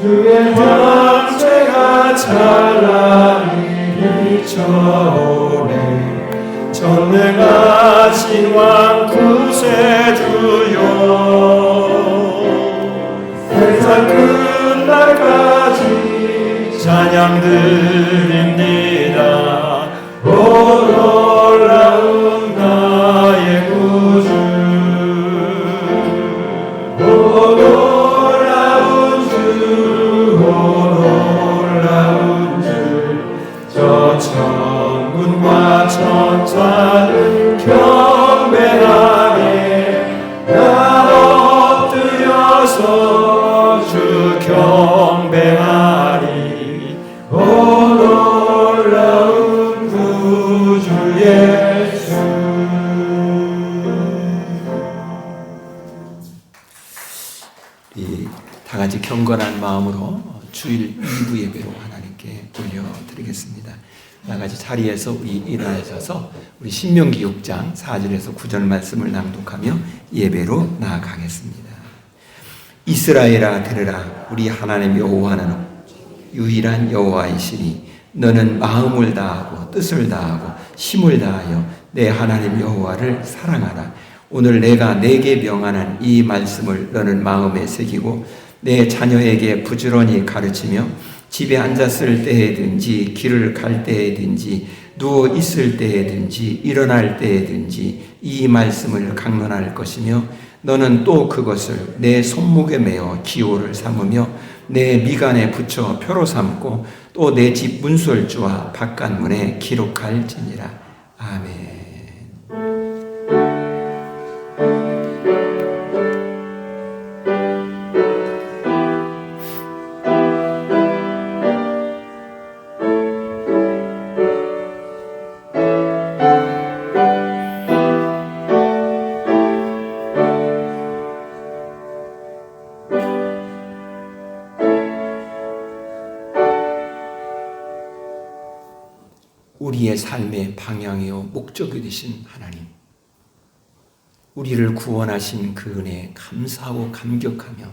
주의 권세가 찬란히 비춰오네. 전능하신 왕 구세주여, 세상 끝날까지 찬양 드립니다. 놀라운 나의 구주, 놀라운 주, 놀라운 주. 저 천군과 천사를 경배하네. 나 엎드려서 주 경배하리. 오 놀라운 구주 예수. 우리 다 같이 경건한 마음으로 주일 2부 예배로 하나님께 올려드리겠습니다. 다 같이 자리에서 우리 일어나셔서 우리 신명기 6장 4절에서 9절 말씀을 낭독하며 예배로 나아가겠습니다. 이스라엘아 들으라. 우리 하나님 여호와는 유일한 여호와이시니 너는 마음을 다하고 뜻을 다하고 힘을 다하여 내 하나님 여호와를 사랑하라. 오늘 내가 내게 명하는 이 말씀을 너는 마음에 새기고 내 자녀에게 부지런히 가르치며 집에 앉았을 때에든지 길을 갈 때에든지 누워 있을 때에든지 일어날 때에든지 이 말씀을 강론할 것이며 너는 또 그것을 내 손목에 매어 기호를 삼으며 내 미간에 붙여 표로 삼고 또 내 집 문설주와 바깥문에 기록할지니라. 아멘. 우리의 삶의 방향이요 목적이 되신 하나님, 우리를 구원하신 그 은혜에 감사하고 감격하며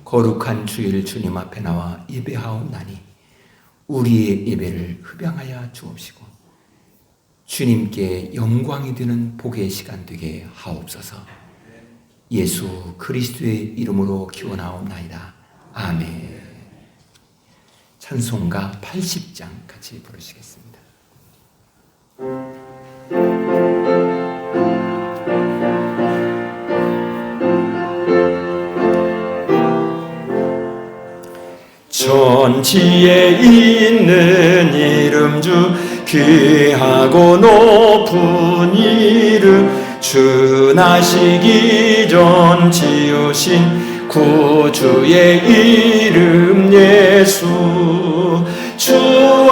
거룩한 주일 주님 앞에 나와 예배하옵나니 우리의 예배를 흡양하여 주옵시고 주님께 영광이 되는 복의 시간 되게 하옵소서. 예수 그리스도의 이름으로 기원하옵나이다. 아멘. 찬송가 80장 같이 부르시겠습니다. 천지에 있는 이름 주 귀하고 높은 이름 주 나시기 전 지으신 구주의 이름 예수 주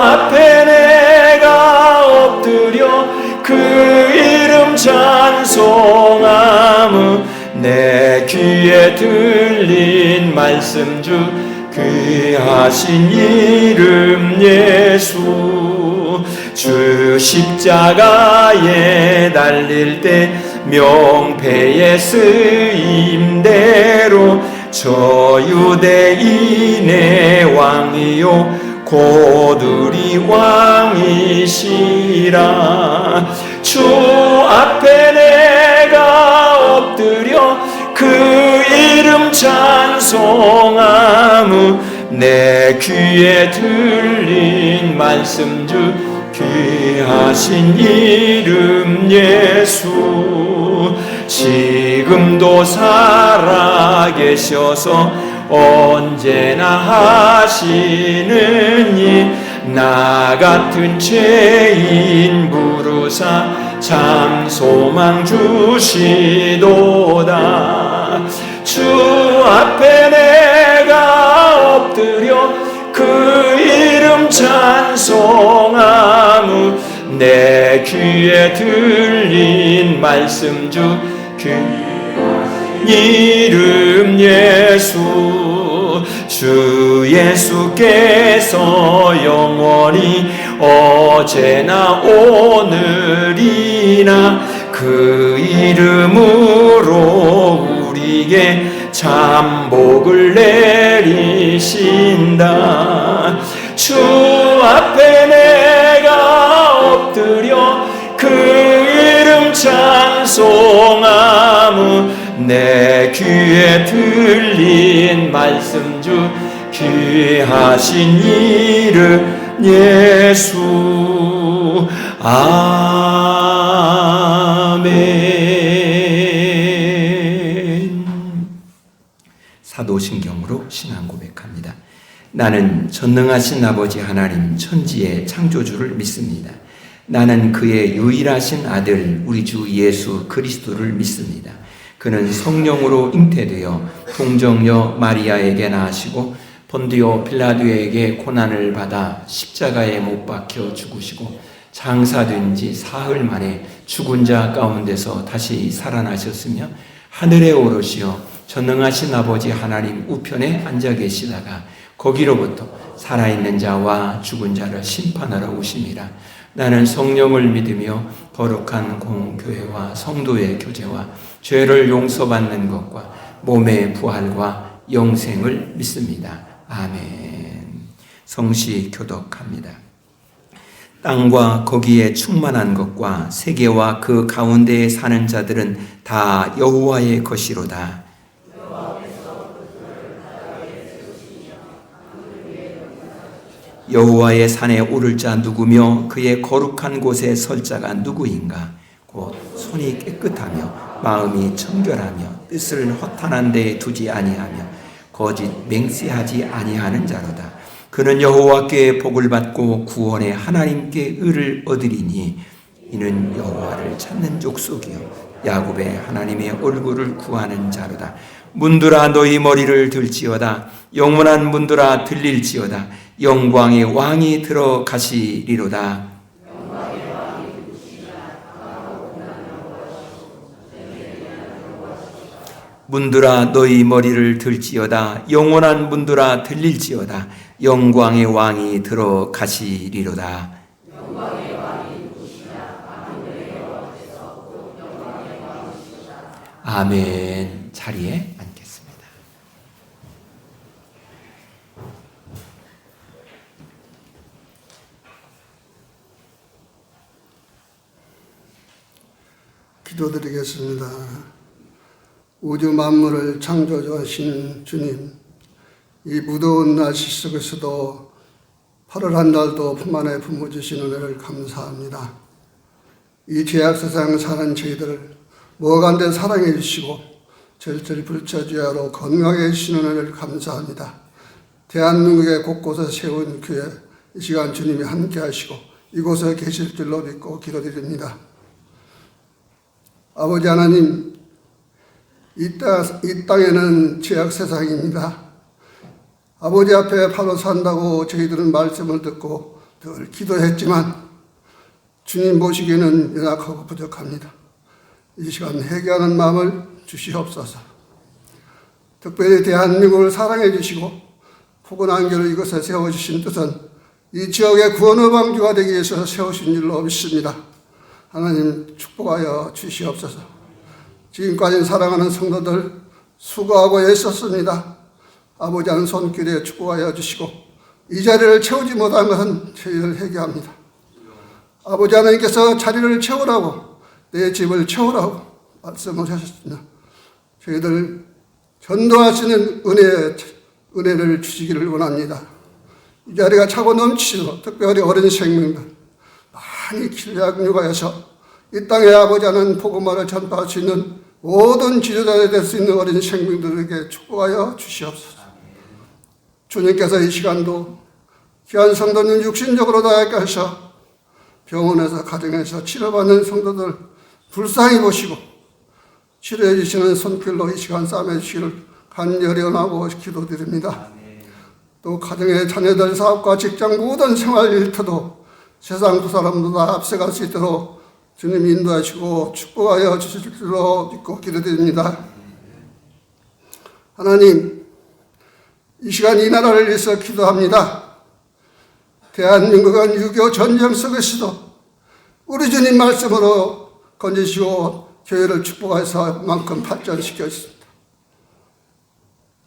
앞에 내가 엎드려 그 이름 찬송함은 내 귀에 들린 말씀 주 귀하신 이름 예수 주 십자가에 달릴 때 명패의 쓰임대로 저 유대인의 왕이요 고들이 왕이시라 주 앞에 내가 엎드려 그 이름 찬송함은 내 귀에 들린 말씀 주 귀하신 이름 예수 지금도 살아계셔서 언제나 하시느니 나 같은 죄인 부르사 참 소망 주시도다 주 앞에 내가 엎드려 그 이름 찬송함은 내 귀에 들린 말씀 주 귀하신 이름 예수 주 예수께서 영원히 어제나 오늘이나 그 이름으로 우리에게 잠복을 내리신다. 주 앞에 내가 엎드려 그 이름 찬송하무 내 귀에 들린 말씀 중 귀하신 이름 예수. 아멘. 사도신경으로 신앙 고백합니다. 나는 전능하신 아버지 하나님 천지의 창조주를 믿습니다. 나는 그의 유일하신 아들 우리 주 예수 그리스도를 믿습니다. 그는 성령으로 잉태되어 동정녀 마리아에게 나으시고 본디오 빌라도에게 고난을 받아 십자가에 못 박혀 죽으시고 장사된 지 사흘 만에 죽은 자 가운데서 다시 살아나셨으며 하늘에 오르시어 전능하신 아버지 하나님 우편에 앉아 계시다가 거기로부터 살아있는 자와 죽은 자를 심판하러 오심이라. 나는 성령을 믿으며 거룩한 공교회와 성도의 교제와 죄를 용서받는 것과 몸의 부활과 영생을 믿습니다. 아멘. 성시 교독합니다. 땅과 거기에 충만한 것과 세계와 그 가운데에 사는 자들은 다 여호와의 것이로다. 여호와의 산에 오를 자 누구며 그의 거룩한 곳에 설 자가 누구인가? 곧 손이 깨끗하며 마음이 청결하며 뜻을 허탄한 데에 두지 아니하며 거짓 맹세하지 아니하는 자로다. 그는 여호와께 복을 받고 구원의 하나님께 의를 얻으리니 이는 여호와를 찾는 족속이요 야곱의 하나님의 얼굴을 구하는 자로다. 문들아 너희 머리를 들지어다. 영원한 문들아 들릴지어다. 영광의 왕이 들어가시리로다. 문들아 너희 머리를 들지어다. 영원한 문들아 들릴지어다. 영광의 왕이 들어가시리로다. 아멘. 자리에 앉겠습니다. 기도드리겠습니다. 우주 만물을 창조하신 주님, 이 무더운 날씨 속에서도 8월 한 달도 품 안에 품어주신 은혜를 감사합니다. 이 죄악 세상 사는 저희들을 무한대 사랑해 주시고 절절 불자주야로 건강하게 해주시는 은혜를 감사합니다. 대한민국의 곳곳에 세운 교회, 이 시간 주님이 함께 하시고 이곳에 계실 줄로 믿고 기도드립니다. 아버지 하나님, 이 땅에는 죄악 세상입니다. 아버지 앞에 바로 산다고 저희들은 말씀을 듣고 늘 기도했지만 주님 보시기에는 연약하고 부족합니다. 이 시간 회개하는 마음을 주시옵소서. 특별히 대한민국을 사랑해 주시고 포근한 교를 이곳에 세워주신 뜻은 이 지역의 구원의 방주가 되기 위해서 세우신 줄로 믿습니다. 하나님 축복하여 주시옵소서. 지금까지 사랑하는 성도들 수고하고 애썼습니다. 아버지 하는 손길에 축복하여 주시고 이 자리를 채우지 못한 것은 저희를 회개합니다. 아버지 하나님께서 자리를 채우라고 내 집을 채우라고 말씀을 하셨습니다. 저희들 전도하시는 은혜를 주시기를 원합니다. 이 자리가 차고 넘치도록 특별히 어린 생명들 많이 길약육아해서 이 땅에 아버지 하나님 복음화를 전파할 수 있는 모든 지도자가 될 수 있는 어린 생명들에게 축복하여 주시옵소서. 주님께서 이 시간도 귀한 성도님 육신적으로 나아가게 하셔 병원에서 가정에서 치료받는 성도들 불쌍히 보시고 치료해 주시는 손길로 이 시간 싸매 주시기를 간절히 원하고 기도드립니다. 또 가정의 자녀들 사업과 직장 모든 생활 일터도 세상 두 사람보다 앞서갈 수 있도록 주님 인도하시고 축복하여 주실 줄로 믿고 기도드립니다. 하나님, 이 시간 이 나라를 위해서 기도합니다. 대한민국은 6.25 전쟁 속에서도 우리 주님 말씀으로 건지시고 교회를 축복해서 만큼 발전시켜 주십니다.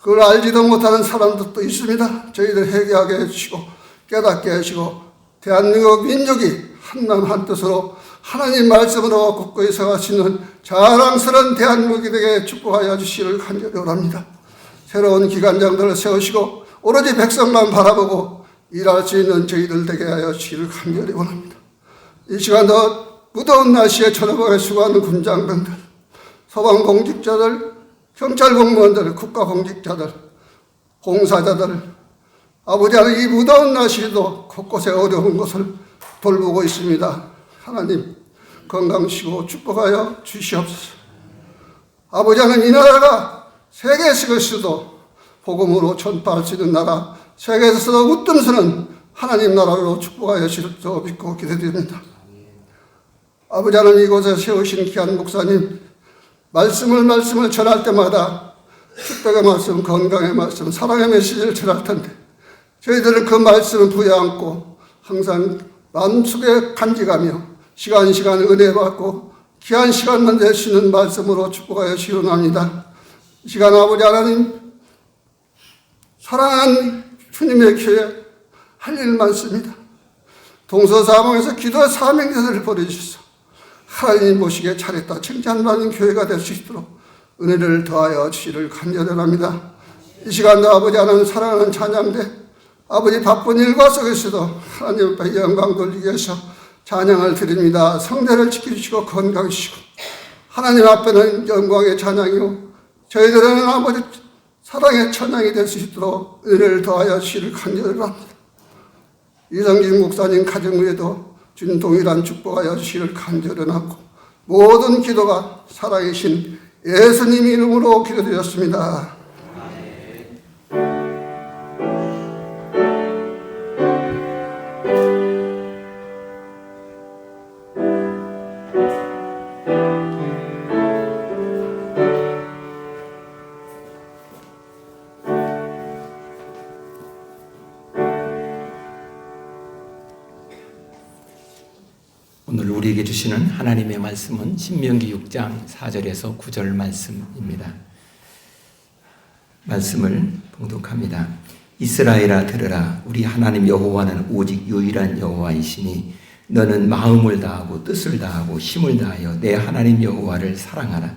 그걸 알지도 못하는 사람들도 있습니다. 저희들 회개하게 해주시고 깨닫게 하시고 대한민국 민족이 한마음 한뜻으로 하나님 말씀으로 굳건히 서갈 수 있는 자랑스러운 대한민국이 되게 축복하여 주시기를 간절히 원합니다. 새로운 기관장들을 세우시고 오로지 백성만 바라보고 일할 수 있는 저희들 되게 하여 주시기를 간절히 원합니다. 이 시간도 무더운 날씨에 저녁에 수고하는 군장병들, 소방공직자들, 경찰공무원들, 국가공직자들, 봉사자들, 아버지 하나님 이 무더운 날씨에도 곳곳에 어려운 것을 돌보고 있습니다. 하나님 건강 주시고 축복하여 주시옵소서. 아버지 하나님 이 나라가 세계에서도 복음으로 전파할 수 있는 나라, 세계에서도 웃듬쓰는 하나님 나라로 축복하여 주실 줄 믿고 기도드립니다. 아버지 하나님 이곳에 세우신 귀한 목사님 말씀을 전할 때마다 축복의 말씀, 건강의 말씀, 사랑의 메시지를 전할 텐데 저희들은 그 말씀을 부여안고 항상 마음속에 간직하며 시간 은혜 받고 귀한 시간만 내시는 말씀으로 축복하여 시원합니다. 이 시간 아버지 하나님 사랑하는 주님의 교회 할 일 많습니다. 동서사방에서 기도 사명제를 벌여주셔서 하나님 보시기에 잘했다 칭찬받는 교회가 될 수 있도록 은혜를 더하여 주시기를 간절히 합니다. 이 시간도 아버지 하나님 사랑하는 찬양대 아버지 바쁜 일과 속에서도 하나님 앞에 영광 돌리기 위해서 찬양을 드립니다. 성대를 지켜주시고 건강해 주시고 하나님 앞에는 영광의 찬양이요 저희들은 아버지 사랑의 찬양이 될 수 있도록 은혜를 더하여 주시기를 간절히 합니다. 이성진 목사님 가정 위에도 주님 동일한 축복하여 주시기를 간절히 하고 모든 기도가 살아계신 예수님 이름으로 기도드렸습니다. 오늘 우리에게 주시는 하나님의 말씀은 신명기 6장 4절에서 9절 말씀입니다. 말씀을 봉독합니다. 이스라엘아 들으라. 우리 하나님 여호와는 오직 유일한 여호와이시니 너는 마음을 다하고 뜻을 다하고 힘을 다하여 내 하나님 여호와를 사랑하라.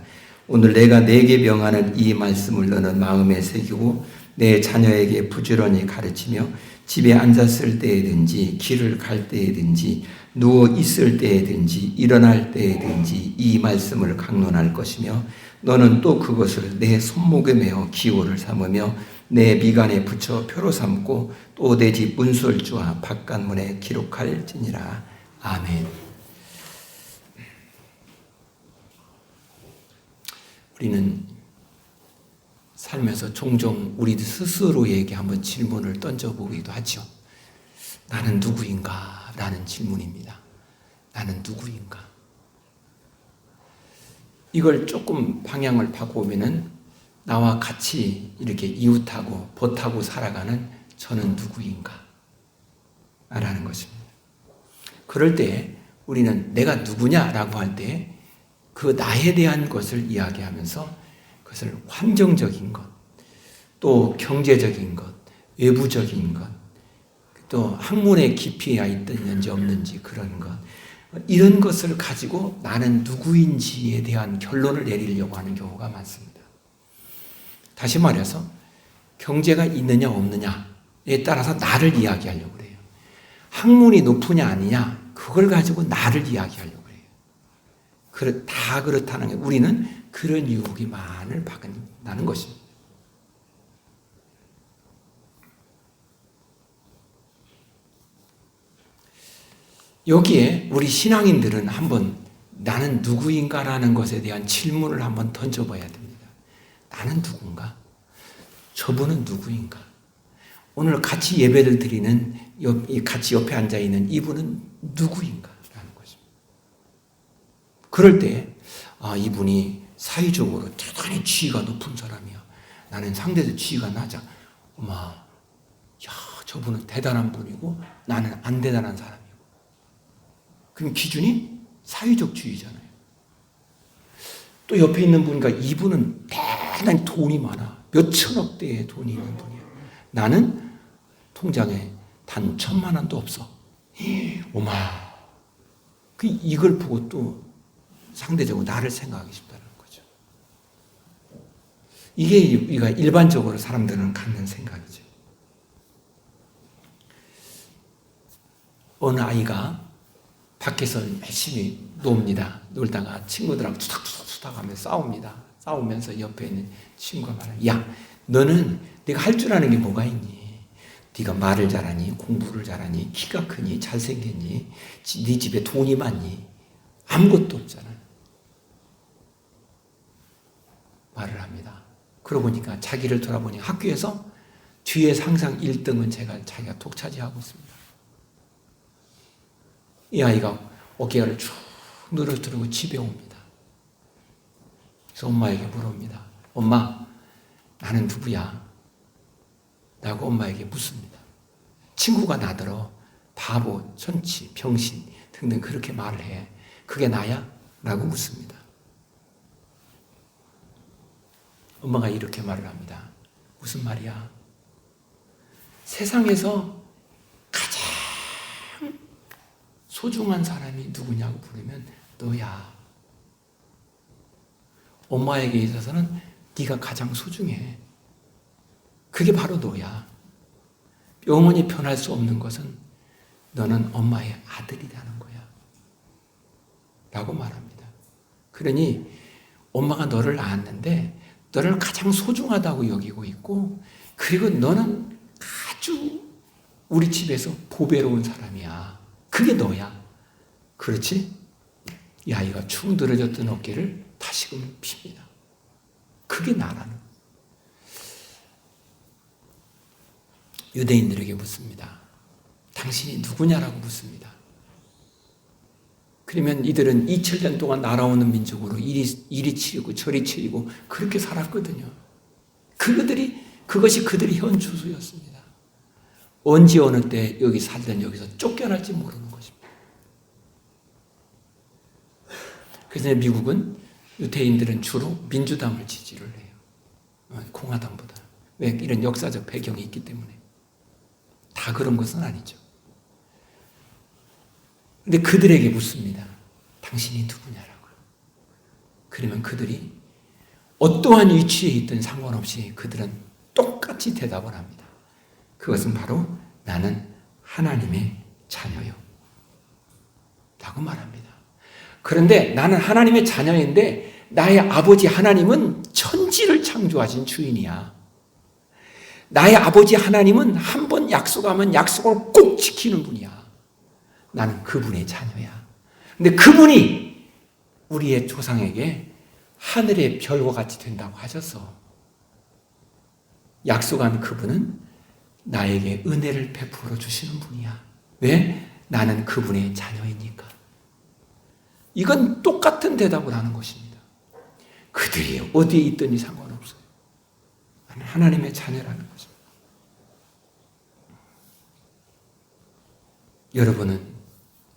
오늘 내가 내게 명하는 이 말씀을 너는 마음에 새기고 내 자녀에게 부지런히 가르치며 집에 앉았을 때에든지 길을 갈 때에든지 누워 있을 때에든지 일어날 때에든지 이 말씀을 강론할 것이며 너는 또 그것을 내 손목에 메어 기호를 삼으며 내 미간에 붙여 표로 삼고 또 내 집 문설주와 바깥문에 기록할지니라. 아멘. 우리는 살면서 종종 우리 스스로에게 한번 질문을 던져보기도 하죠. 나는 누구인가? 라는 질문입니다. 나는 누구인가? 이걸 조금 방향을 바꿔보면은 나와 같이 이렇게 이웃하고 보타고 살아가는 저는 누구인가? 라는 것입니다. 그럴 때 우리는 내가 누구냐라고 할 때 그 나에 대한 것을 이야기하면서 그것을 환경적인 것, 또 경제적인 것, 외부적인 것, 또 학문에 깊이가 있든지 없는지 그런 것, 이런 것을 가지고 나는 누구인지에 대한 결론을 내리려고 하는 경우가 많습니다. 다시 말해서 경제가 있느냐 없느냐에 따라서 나를 이야기하려고 그래요. 학문이 높으냐 아니냐 그걸 가지고 나를 이야기하려고 그래요. 다 그렇다는 게 우리는 그런 유혹이 많을 받는다는 것입니다. 여기에 우리 신앙인들은 한번 나는 누구인가라는 것에 대한 질문을 한번 던져봐야 됩니다. 나는 누군가? 저분은 누구인가? 오늘 같이 예배를 드리는 같이 옆에 앉아있는 이분은 누구인가? 라는 것입니다. 그럴 때 이분이 사회적으로 대단히 지위가 높은 사람이야. 나는 상대적 지위가 낮아. 저분은 대단한 분이고 나는 안 대단한 사람이고. 그럼 기준이 사회적 지위잖아요. 또 옆에 있는 분과 이분은 대단히 돈이 많아. 몇 천억 대의 돈이 있는 분이에요. 나는 통장에 단 1,000만 원도 없어. 어마. 이걸 보고 또 상대적으로 나를 생각하기 쉽다는 거죠. 이게 우리가 일반적으로 사람들은 갖는 생각이죠. 어느 아이가 밖에서 열심히 놉니다. 놀다가 친구들하고 투닥투닥 하면서 싸웁니다. 싸우면서 옆에 있는 친구가 말해요. 야, 너는 네가 할 줄 아는 게 뭐가 있니? 네가 말을 잘하니? 공부를 잘하니? 키가 크니? 잘생겼니? 네 집에 돈이 많니? 아무것도 없잖아. 말을 합니다. 그러고 보니까 자기를 돌아보니 학교에서 뒤에서 항상 1등은 자기가 독차지하고 있습니다. 이 아이가 어깨를 쭉 늘어뜨리고 집에 옵니다. 그래서 엄마에게 물어봅니다. 엄마, 나는 누구야? 라고 엄마에게 묻습니다. 친구가 나더러 바보, 천치, 병신 등등 그렇게 말을 해. 그게 나야? 라고 묻습니다. 엄마가 이렇게 말을 합니다. 무슨 말이야? 세상에서 가장 소중한 사람이 누구냐고 물으면 너야. 엄마에게 있어서는 네가 가장 소중해. 그게 바로 너야. 영원히 변할 수 없는 것은 너는 엄마의 아들이라는 거야. 라고 말합니다. 그러니 엄마가 너를 낳았는데 너를 가장 소중하다고 여기고 있고, 그리고 너는 아주 우리 집에서 보배로운 사람이야. 그게 너야. 그렇지? 이 아이가 축 늘어졌던 어깨를 다시금 핍니다. 그게 나라는. 유대인들에게 묻습니다. 당신이 누구냐라고 묻습니다. 그러면 이들은 2000년 동안 날아오는 민족으로 이리 치이고 저리 치이고 그렇게 살았거든요. 그것이 그들의 현 주소였습니다. 언제 어느 때 여기 살던 여기서 쫓겨날지 모르는 것입니다. 그래서 미국은 유태인들은 주로 민주당을 지지를 해요. 공화당보다. 왜? 이런 역사적 배경이 있기 때문에. 다 그런 것은 아니죠. 근데 그들에게 묻습니다. 당신이 누구냐라고. 그러면 그들이 어떠한 위치에 있든 상관없이 그들은 똑같이 대답을 합니다. 그것은 바로 나는 하나님의 자녀요. 라고 말합니다. 그런데 나는 하나님의 자녀인데 나의 아버지 하나님은 천지를 창조하신 주인이야. 나의 아버지 하나님은 한 번 약속하면 약속을 꼭 지키는 분이야. 나는 그분의 자녀야. 근데 그분이 우리의 조상에게 하늘의 별과 같이 된다고 하셔서 약속한 그분은 나에게 은혜를 베풀어 주시는 분이야. 왜? 나는 그분의 자녀이니까. 이건 똑같은 대답을 하는 것입니다. 그들이 어디에 있든지 상관없어요. 나는 하나님의 자녀라는 것입니다.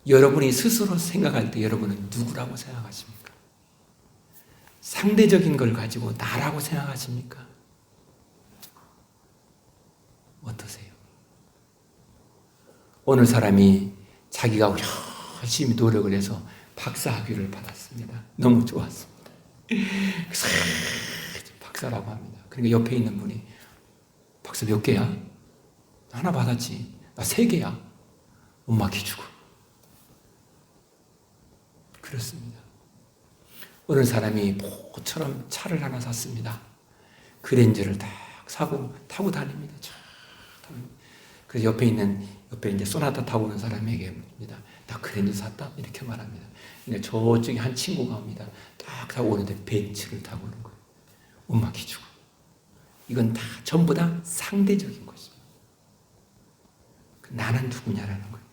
여러분이 스스로 생각할 때 여러분은 누구라고 생각하십니까? 상대적인 걸 가지고 나라고 생각하십니까? 어떠세요? 어느 사람이 자기가 열심히 노력을 해서 박사학위를 받았습니다. 너무 좋았습니다. 그래서 박사라고 합니다. 그러니까 옆에 있는 분이 박사 몇 개야? 하나 받았지. 나 3개야. 엄마 기주고. 그렇습니다. 어느 사람이 모처럼 차를 하나 샀습니다. 그랜저를 딱 사고 타고 다닙니다. 그래서 옆에 이제 소나타 타고 오는 사람에게 묻습니다. 나 그랜저 샀다? 이렇게 말합니다. 근데 저쪽에 한 친구가 옵니다. 딱 타고 오는데 벤츠를 타고 오는 거예요. 엄마 기주고. 이건 다 전부 다 상대적인 것입니다. 나는 누구냐라는 거예요.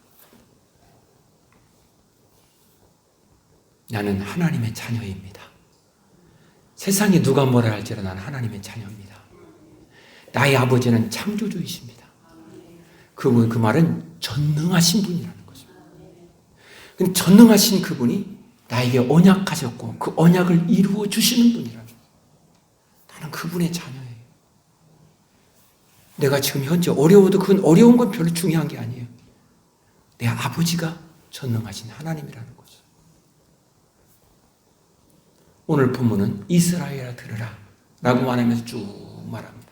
나는 하나님의 자녀입니다. 세상에 누가 뭐라 할지라도 나는 하나님의 자녀입니다. 나의 아버지는 창조주이십니다. 그 말은 전능하신 분이라는 것입니다. 전능하신 그분이 나에게 언약하셨고 그 언약을 이루어 주시는 분이라는 거예요. 나는 그분의 자녀예요. 내가 지금 현재 어려워도 그건 어려운 건 별로 중요한 게 아니에요. 내 아버지가 전능하신 하나님이라는 거죠. 오늘 본문은 이스라엘아 들으라 라고 말하면서 쭉 말합니다.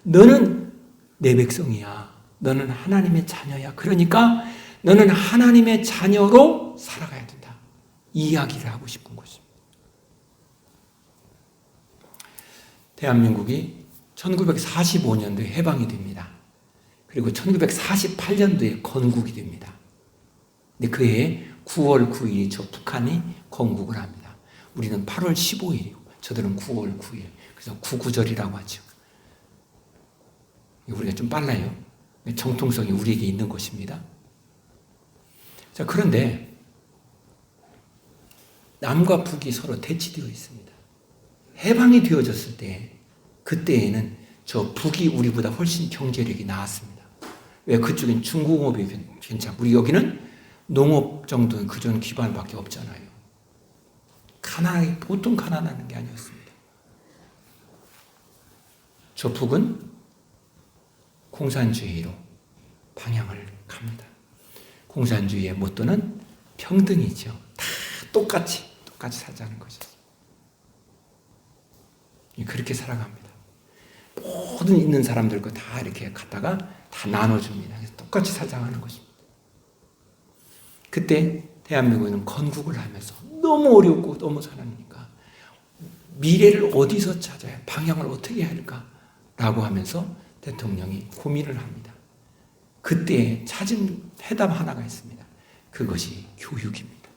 너는 내 백성이야. 너는 하나님의 자녀야. 그러니까 너는 하나님의 자녀로 살아가야 된다. 이 이야기를 하고 싶은 것입니다. 대한민국이 1945년도에 해방이 됩니다. 그리고 1948년도에 건국이 됩니다. 근데 그 해에 9월 9일이 저 북한이 건국을 합니다. 우리는 8월 15일이고 저들은 9월 9일. 그래서 구구절이라고 하죠. 우리가 좀 빨라요. 정통성이 우리에게 있는 것입니다. 자, 그런데 남과 북이 서로 대치되어 있습니다. 해방이 되어졌을 때 그때에는 저 북이 우리보다 훨씬 경제력이 나았습니다. 왜? 그쪽엔 중공업이 괜찮고 우리 여기는 농업 정도는 그전 기반밖에 없잖아요. 가난하게 보통 가난한 게 아니었습니다. 저 북은 공산주의로 방향을 갑니다. 공산주의의 모토는 평등이죠. 다 똑같이 살자는 것이죠. 그렇게 살아갑니다. 모든 있는 사람들 거 다 이렇게 갖다가 다 나눠줍니다. 똑같이 살자는 것입니다. 그때 대한민국은 건국을 하면서 너무 어렵고 너무 가난하니까 미래를 어디서 찾아야 방향을 어떻게 해야 할까라고 하면서 대통령이 고민을 합니다. 그때 찾은 해답 하나가 있습니다. 그것이 교육입니다.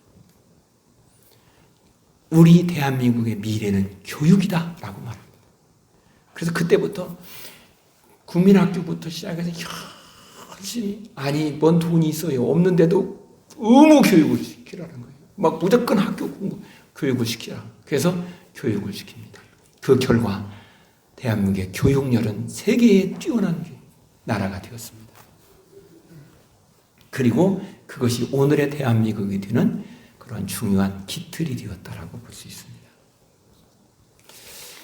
우리 대한민국의 미래는 교육이다라고 말합니다. 그래서 그때부터 국민학교부터 시작해서 열심히 뭔 돈이 있어요. 없는데도 의무 교육을 시키라는 거예요. 막 무조건 학교 공부 교육을 시키라. 그래서 교육을 시킵니다. 그 결과 대한민국의 교육열은 세계에 뛰어난 나라가 되었습니다. 그리고 그것이 오늘의 대한민국이 되는 그런 중요한 기틀이 되었다라고 볼 수 있습니다.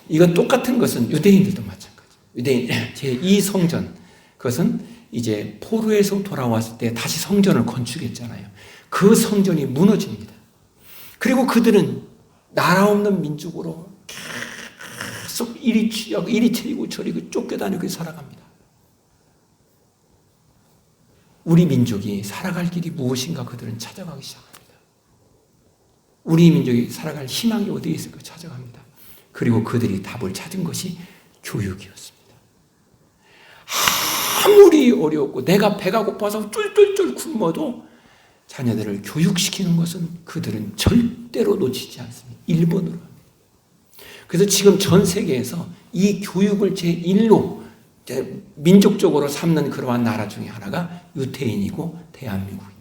이건 똑같은 것은 유대인들도 마찬가지. 유대인 제2 성전 그것은 이제 포로에서 돌아왔을 때 다시 성전을 건축했잖아요. 그 성전이 무너집니다. 그리고 그들은 나라 없는 민족으로 계속 이리 취하고 이리 채이고 저리 쫓겨다니고 살아갑니다. 우리 민족이 살아갈 길이 무엇인가 그들은 찾아가기 시작합니다. 우리 민족이 살아갈 희망이 어디에 있을까 찾아갑니다. 그리고 그들이 답을 찾은 것이 교육이었습니다. 아무리 어렵고 내가 배가 고파서 쫄쫄쫄 굶어도 자녀들을 교육시키는 것은 그들은 절대로 놓치지 않습니다. 1번으로 합니다. 그래서 지금 전 세계에서 이 교육을 제1로 민족적으로 삼는 그러한 나라 중에 하나가 유태인이고 대한민국입니다.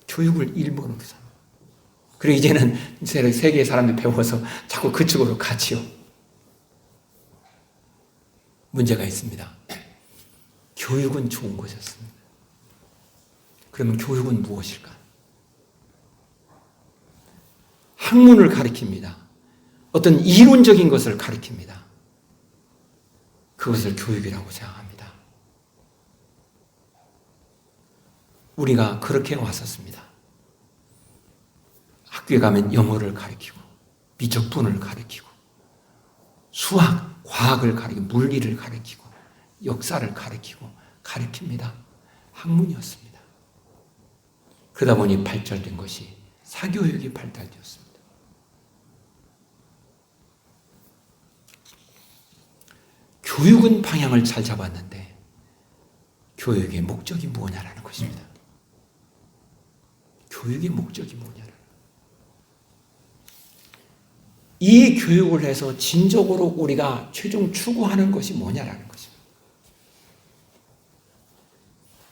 교육을 1번으로 삼아요. 그리고 이제는 세계의 사람들이 배워서 자꾸 그쪽으로 가지요. 문제가 있습니다. 교육은 좋은 것이었습니다. 그러면 교육은 무엇일까? 학문을 가리킵니다. 어떤 이론적인 것을 가리킵니다. 그것을 교육이라고 생각합니다. 우리가 그렇게 왔었습니다. 학교에 가면 영어를 가르치고 미적분을 가르치고 수학, 과학을 가르치고 물리를 가르치고 역사를 가르치고 가르칩니다. 학문이었습니다. 그러다 보니 발달된 것이 사교육이 발달되었습니다. 교육은 방향을 잘 잡았는데 교육의 목적이 뭐냐라는 것입니다. 교육의 목적이 뭐냐라는 이 교육을 해서 진정으로 우리가 최종 추구하는 것이 뭐냐라는 것입니다.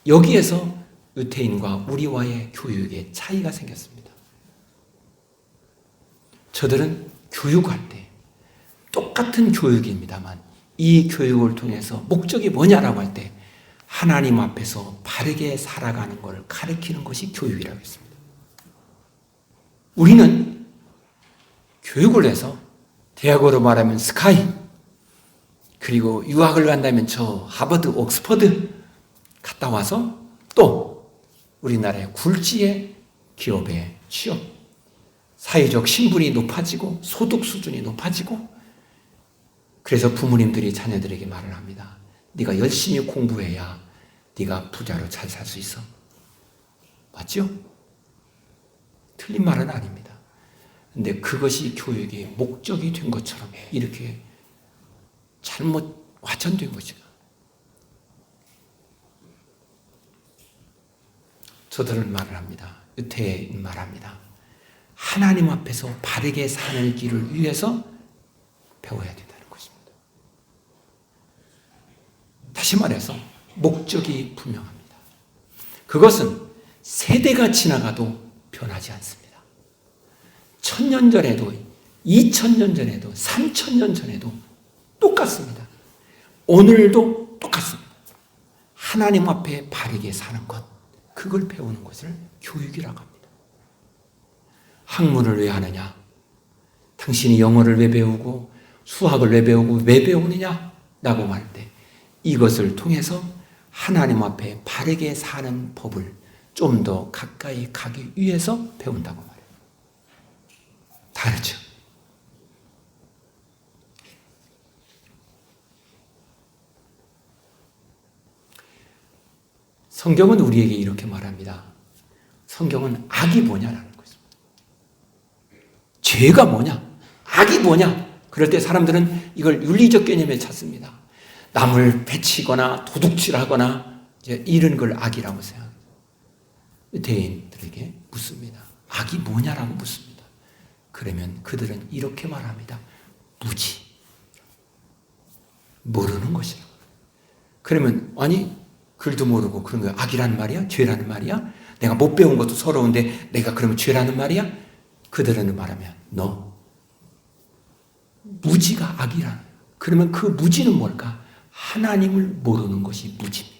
여기에서 유태인과 우리와의 교육의 차이가 생겼습니다. 저들은 교육할 때 똑같은 교육입니다만 이 교육을 통해서 목적이 뭐냐라고 할 때 하나님 앞에서 바르게 살아가는 것을 가르치는 것이 교육이라고 했습니다. 우리는 교육을 해서 대학어로 말하면 스카이 그리고 유학을 간다면 저 하버드, 옥스퍼드 갔다 와서 또 우리나라의 굴지의 기업에 취업, 사회적 신분이 높아지고 소득 수준이 높아지고, 그래서 부모님들이 자녀들에게 말을 합니다. 네가 열심히 공부해야 네가 부자로 잘 살 수 있어. 맞죠? 틀린 말은 아닙니다. 근데 그것이 교육의 목적이 된 것처럼 이렇게 잘못 와전된 것이다. 저들은 말을 합니다. 유태인 말합니다. 하나님 앞에서 바르게 사는 길을 위해서 배워야 된다는 것입니다. 다시 말해서 목적이 분명합니다. 그것은 세대가 지나가도 변하지 않습니다. 1000년 전에도 2000년 전에도 3000년 전에도 똑같습니다. 오늘도 똑같습니다. 하나님 앞에 바르게 사는 것, 그걸 배우는 것을 교육이라고 합니다. 학문을 왜 하느냐? 당신이 영어를 왜 배우고 수학을 왜 배우고 왜 배우느냐? 라고 말할 때 이것을 통해서 하나님 앞에 바르게 사는 법을 좀 더 가까이 가기 위해서 배운다고 말해요. 다르죠? 성경은 우리에게 이렇게 말합니다. 성경은 악이 뭐냐라는 것입니다. 죄가 뭐냐? 악이 뭐냐? 그럴 때 사람들은 이걸 윤리적 개념에 찾습니다. 남을 해치거나 도둑질하거나 이런 걸 악이라고 생각합니다. 유대인들에게 묻습니다. 악이 뭐냐라고 묻습니다. 그러면 그들은 이렇게 말합니다. 무지. 모르는 것이라고. 그러면 아니 글도 모르고 그런 거 악이라는 말이야? 죄라는 말이야? 내가 못 배운 것도 서러운데 내가 그러면 죄라는 말이야? 그들은 말하면 너 무지가 악이라는 거야. 그러면 그 무지는 뭘까? 하나님을 모르는 것이 무지입니다.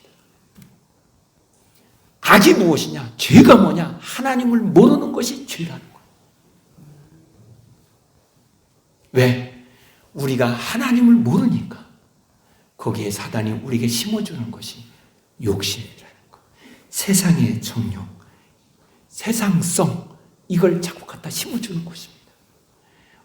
악이 무엇이냐? 죄가 뭐냐? 하나님을 모르는 것이 죄라는 거예요. 왜? 우리가 하나님을 모르니까 거기에 사단이 우리에게 심어주는 것이 욕심이라는 거, 세상의 정욕, 세상성, 이걸 자꾸 갖다 심어주는 것입니다.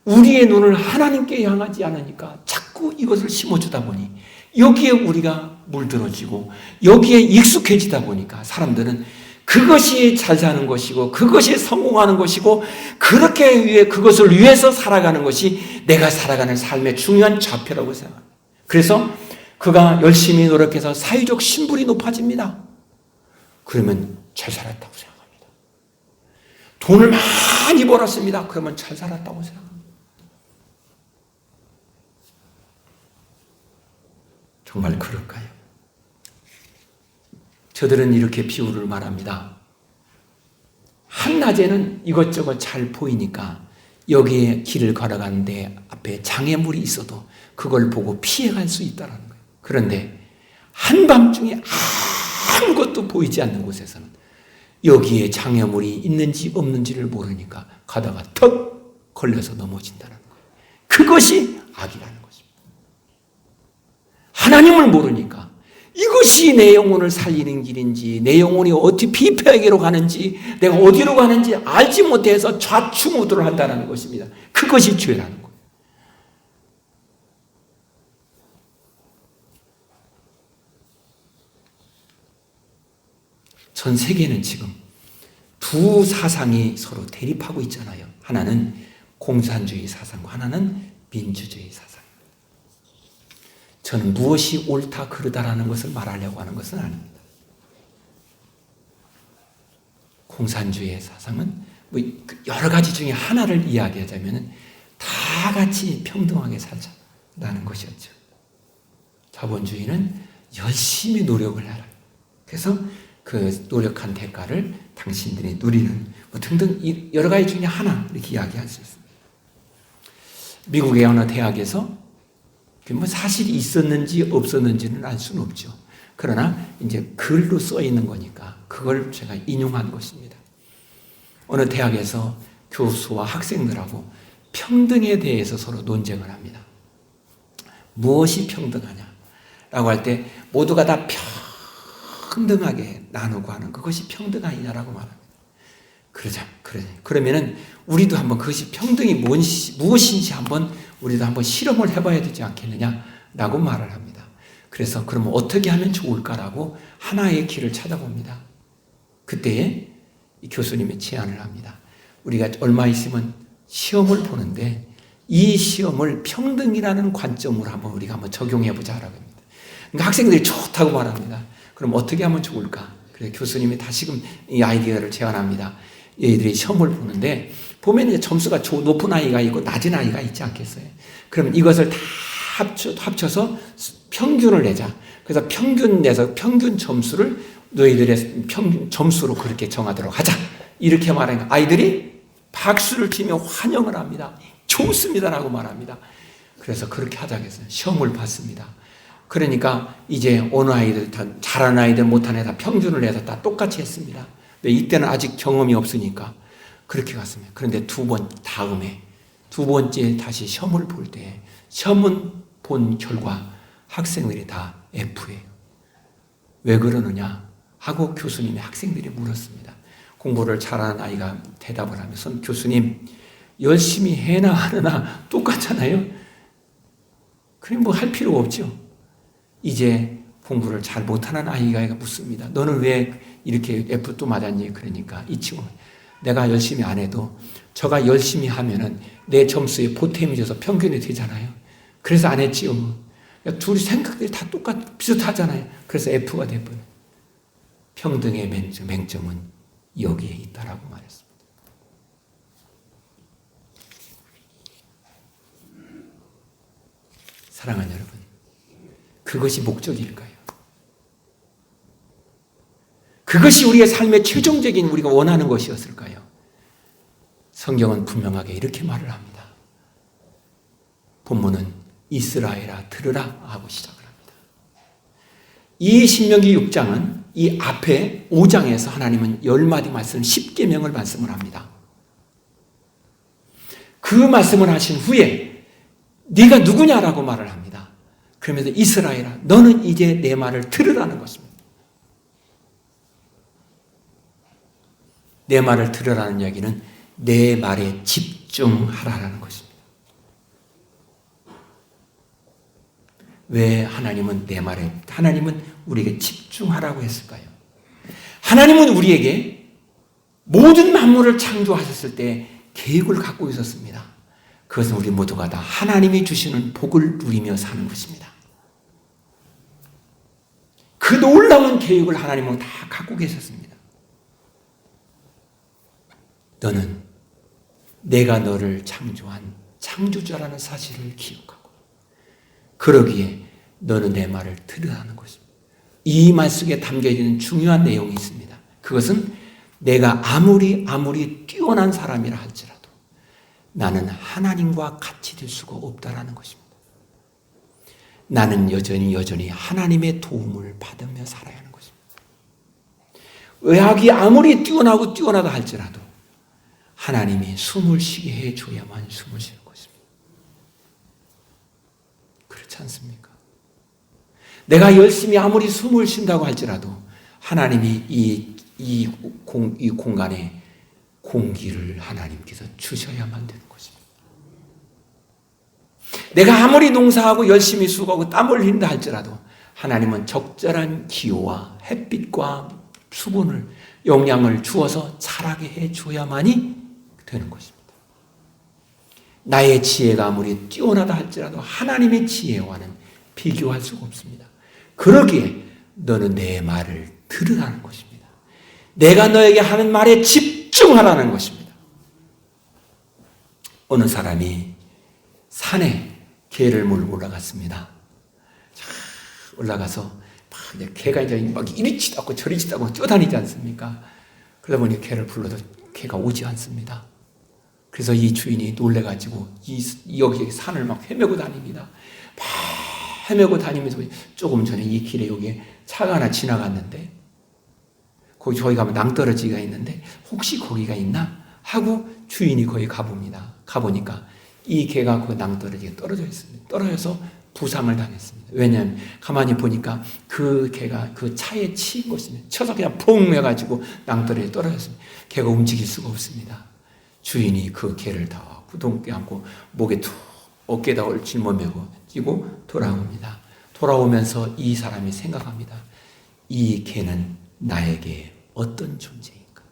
우리의 눈을 하나님께 향하지 않으니까 자꾸 이것을 심어주다 보니 여기에 우리가 물들어지고 여기에 익숙해지다 보니까 사람들은 그것이 잘 사는 것이고 그것이 성공하는 것이고 그것을 위해서 살아가는 것이 내가 살아가는 삶의 중요한 좌표라고 생각합니다. 그래서 그가 열심히 노력해서 사회적 신분이 높아집니다. 그러면 잘 살았다고 생각합니다. 돈을 많이 벌었습니다. 그러면 잘 살았다고 생각합니다. 정말 그럴까요? 저들은 이렇게 비유를 말합니다. 한낮에는 이것저것 잘 보이니까 여기에 길을 걸어가는데 앞에 장애물이 있어도 그걸 보고 피해갈 수 있다는 거예요. 그런데 한밤중에 아무것도 보이지 않는 곳에서는 여기에 장애물이 있는지 없는지를 모르니까 가다가 턱 걸려서 넘어진다는 거예요. 그것이 악이라는 것입니다. 하나님을 모르니까 이것이 내 영혼을 살리는 길인지 내 영혼이 어떻게 비폐하기로 가는지 내가 어디로 가는지 알지 못해서 좌충우돌을 한다는 것입니다. 그것이 죄라는 거예요. 전 세계는 지금 두 사상이 서로 대립하고 있잖아요. 하나는 공산주의 사상과 하나는 민주주의 사상. 저는 무엇이 옳다 그르다라는 것을 말하려고 하는 것은 아닙니다. 공산주의 사상은 여러 가지 중에 하나를 이야기하자면 다 같이 평등하게 살자라는 것이었죠. 자본주의는 열심히 노력을 해라. 그래서 그 노력한 대가를 당신들이 누리는 등등 여러 가지 중에 하나 이렇게 이야기할 수 있습니다. 미국의 어느 대학에서 사실이 있었는지 없었는지는 알 수는 없죠. 그러나 이제 글로 써 있는 거니까 그걸 제가 인용한 것입니다. 어느 대학에서 교수와 학생들하고 평등에 대해서 서로 논쟁을 합니다. 무엇이 평등하냐? 라고 할 때 모두가 다 평등하게 나누고 하는 그것이 평등하냐라고 말합니다. 그러면은 우리도 한번 그것이 평등이 무엇인지 한번 우리도 한번 실험을 해봐야 되지 않겠느냐라고 말을 합니다. 그래서 그러면 어떻게 하면 좋을까라고 하나의 길을 찾아봅니다. 그때에 이 교수님이 제안을 합니다. 우리가 얼마 있으면 시험을 보는데 이 시험을 평등이라는 관점으로 우리가 한번 적용해 보자라고 합니다. 그러니까 학생들이 좋다고 말합니다. 그럼 어떻게 하면 좋을까? 그래서 교수님이 다시금 이 아이디어를 제안합니다. 얘들이 시험을 보는데 보면 이제 점수가 높은 아이가 있고 낮은 아이가 있지 않겠어요? 그러면 이것을 다 합쳐서 평균을 내자. 그래서 평균 내서 평균 점수를 너희들의 평균 점수로 그렇게 정하도록 하자. 이렇게 말하니까 아이들이 박수를 치며 환영을 합니다. 좋습니다라고 말합니다. 그래서 그렇게 하자고 했어요. 시험을 봤습니다. 그러니까 이제 어느 아이들, 잘하는 아이들, 못하는 아이들 다 평균을 내서 다 똑같이 했습니다. 이때는 아직 경험이 없으니까 그렇게 갔습니다. 그런데 두 번째 다시 시험을 볼 때 시험은 본 결과 학생들이 다 F예요. 왜 그러느냐 하고 교수님이 학생들이 물었습니다. 공부를 잘하는 아이가 대답을 하면서 교수님 열심히 해나 하느나 똑같잖아요. 그럼 뭐 할 필요 없죠. 이제 공부를 잘 못하는 아이가 묻습니다. 너는 왜 이렇게 F 또 맞았니? 그러니까 이 친구 내가 열심히 안 해도 저가 열심히 하면은 내 점수에 보탬이 돼서 평균이 되잖아요. 그래서 안 했지요. 둘이 생각들이 다 비슷하잖아요. 그래서 F가 돼버려요. 평등의 맹점은 여기에 있다라고 말했습니다. 사랑하는 여러분, 그것이 목적일까요? 그것이 우리의 삶의 최종적인 우리가 원하는 것이었을까요? 성경은 분명하게 이렇게 말을 합니다. 본문은 이스라엘아 들으라 하고 시작을 합니다. 이 신명기 6장은 이 앞에 5장에서 하나님은 10마디 말씀 10계명을 말씀을 합니다. 그 말씀을 하신 후에 네가 누구냐라고 말을 합니다. 그러면서 이스라엘아 너는 이제 내 말을 들으라는 것입니다. 내 말을 들으라는 이야기는 내 말에 집중하라는 것입니다. 왜 하나님은 하나님은 우리에게 집중하라고 했을까요? 하나님은 우리에게 모든 만물을 창조하셨을 때 계획을 갖고 있었습니다. 그것은 우리 모두가 다 하나님이 주시는 복을 누리며 사는 것입니다. 그 놀라운 계획을 하나님은 다 갖고 계셨습니다. 너는 내가 너를 창조한 창조자라는 사실을 기억하고 그러기에 너는 내 말을 들으라는 것입니다. 이 말 속에 담겨있는 중요한 내용이 있습니다. 그것은 내가 아무리 뛰어난 사람이라 할지라도 나는 하나님과 같이 될 수가 없다라는 것입니다. 나는 여전히 하나님의 도움을 받으며 살아야 하는 것입니다. 의학이 아무리 뛰어나다 할지라도 하나님이 숨을 쉬게 해줘야만 숨을 쉬는 것입니다. 그렇지 않습니까? 내가 열심히 아무리 숨을 쉰다고 할지라도 하나님이 이 공간에 공기를 하나님께서 주셔야만 되는 것입니다. 내가 아무리 농사하고 열심히 수고하고 땀을 흘린다 할지라도 하나님은 적절한 기후와 햇빛과 수분을 영양을 주어서 자라게 해줘야만이 되는 것입니다. 나의 지혜가 아무리 뛰어나다 할지라도 하나님의 지혜와는 비교할 수가 없습니다. 그러기에 너는 내 말을 들으라는 것입니다. 내가 너에게 하는 말에 집중하라는 것입니다. 어느 사람이 산에 개를 몰고 올라갔습니다. 올라가서 막 이제 개가 이제 막 이리 치도 않고 저리 치도 않고 뛰어다니지 않습니까? 그러다 보니 개를 불러도 개가 오지 않습니다. 그래서 이 주인이 놀래가지고 여기 산을 막 헤매고 다닙니다. 막 헤매고 다니면서 조금 전에 이 길에 여기 차가 하나 지나갔는데 거기 저기 가면 낭떠러지가 있는데 혹시 거기가 있나? 하고 주인이 거기 가봅니다. 가보니까 이 개가 그 낭떠러지에 떨어져 있습니다. 떨어져서 부상을 당했습니다. 왜냐하면 가만히 보니까 그 개가 그 차에 치인 것입니다. 쳐서 그냥 퐁 해가지고 낭떠러지에 떨어졌습니다. 개가 움직일 수가 없습니다. 주인이 그 개를 다 부둥켜 안고 목에 툭 어깨에다 짊어매고 찌고 돌아옵니다. 돌아오면서 이 사람이 생각합니다. 이 개는 나에게 어떤 존재인가?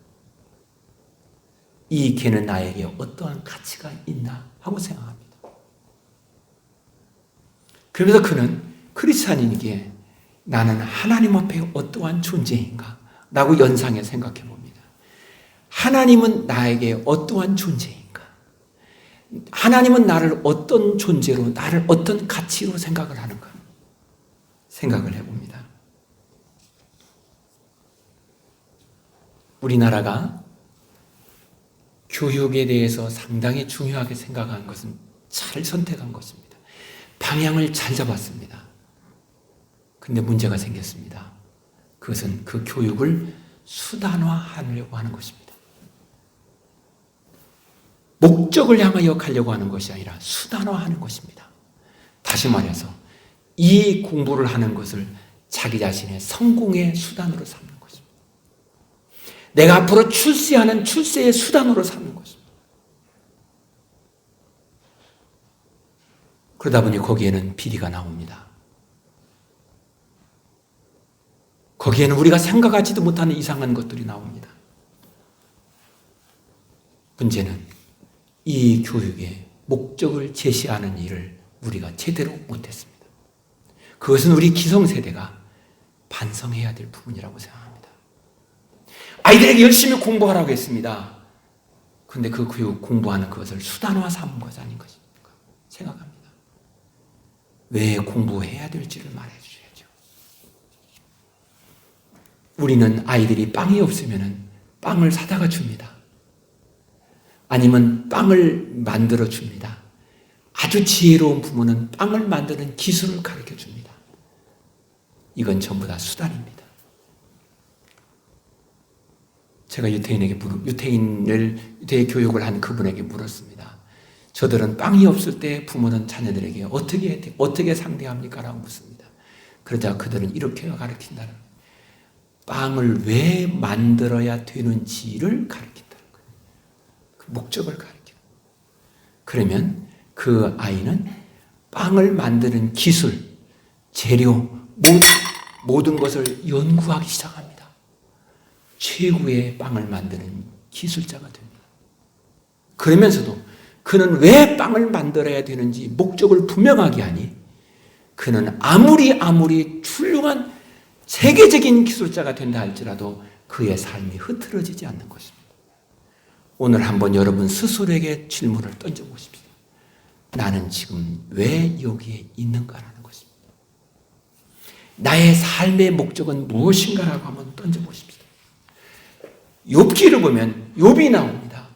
이 개는 나에게 어떠한 가치가 있나? 하고 생각합니다. 그러면서 그는 크리스찬인에게 나는 하나님 앞에 어떠한 존재인가? 라고 연상해 생각해 봅니다. 하나님은 나에게 어떠한 존재인가? 하나님은 나를 어떤 존재로, 나를 어떤 가치로 생각을 하는가? 생각을 해봅니다. 우리나라가 교육에 대해서 상당히 중요하게 생각한 것은 잘 선택한 것입니다. 방향을 잘 잡았습니다. 근데 문제가 생겼습니다. 그것은 그 교육을 수단화하려고 하는 것입니다. 목적을 향하여 가려고 하는 것이 아니라 수단화하는 것입니다. 다시 말해서 이 공부를 하는 것을 자기 자신의 성공의 수단으로 삼는 것입니다. 내가 앞으로 출세하는 출세의 수단으로 삼는 것입니다. 그러다 보니 거기에는 비리가 나옵니다. 거기에는 우리가 생각하지도 못하는 이상한 것들이 나옵니다. 문제는 이 교육의 목적을 제시하는 일을 우리가 제대로 못했습니다. 그것은 우리 기성세대가 반성해야 될 부분이라고 생각합니다. 아이들에게 열심히 공부하라고 했습니다. 그런데 그 교육 공부하는 그것을 수단화 삼은 것이 아닌 것입니까? 생각합니다. 왜 공부해야 될지를 말해주셔야죠. 우리는 아이들이 빵이 없으면 빵을 사다가 줍니다. 아니면 빵을 만들어 줍니다. 아주 지혜로운 부모는 빵을 만드는 기술을 가르쳐 줍니다. 이건 전부 다 수단입니다. 제가 유태인 교육을 한 그분에게 물었습니다. 저들은 빵이 없을 때 부모는 자녀들에게 어떻게 상대합니까? 라고 묻습니다. 그러자 그들은 이렇게 가르친다는 거예요. 빵을 왜 만들어야 되는지를 가르친다는 거예요. 그 목적을 가르쳐요. 그러면 그 아이는 빵을 만드는 기술, 재료, 모든 것을 연구하기 시작합니다. 최고의 빵을 만드는 기술자가 됩니다. 그러면서도 그는 왜 빵을 만들어야 되는지 목적을 분명하게 하니 그는 아무리 훌륭한 세계적인 기술자가 된다 할지라도 그의 삶이 흐트러지지 않는 것입니다. 오늘 한번 여러분 스스로에게 질문을 던져보십시오. 나는 지금 왜 여기에 있는가라는 것입니다. 나의 삶의 목적은 무엇인가라고 한번 던져보십시오. 욥기를 보면 욥이 나옵니다.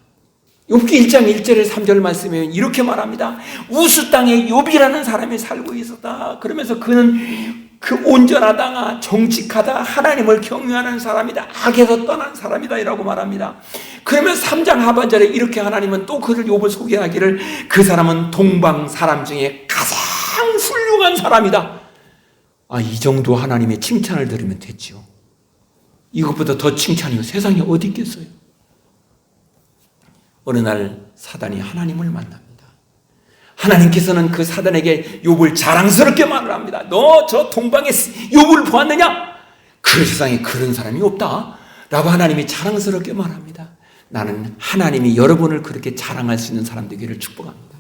욥기 1장 1절에 3절 말씀에 이렇게 말합니다. 우스 땅에 욥이라는 사람이 살고 있었다. 그러면서 그는 그 온전하다, 정직하다, 하나님을 경외하는 사람이다, 악에서 떠난 사람이다 이라고 말합니다. 그러면 3장 하반절에 이렇게 하나님은 또 그를 욥을 소개하기를 그 사람은 동방 사람 중에 가장 훌륭한 사람이다. 이 정도 하나님의 칭찬을 들으면 됐죠. 이것보다 더 칭찬이 세상에 어디 있겠어요? 어느 날 사단이 하나님을 만납니다. 하나님께서는 그 사단에게 욥을 자랑스럽게 말을 합니다. 너 저 동방에 욥을 보았느냐? 그 세상에 그런 사람이 없다 라고 하나님이 자랑스럽게 말합니다. 나는 하나님이 여러분을 그렇게 자랑할 수 있는 사람 되기를 축복합니다.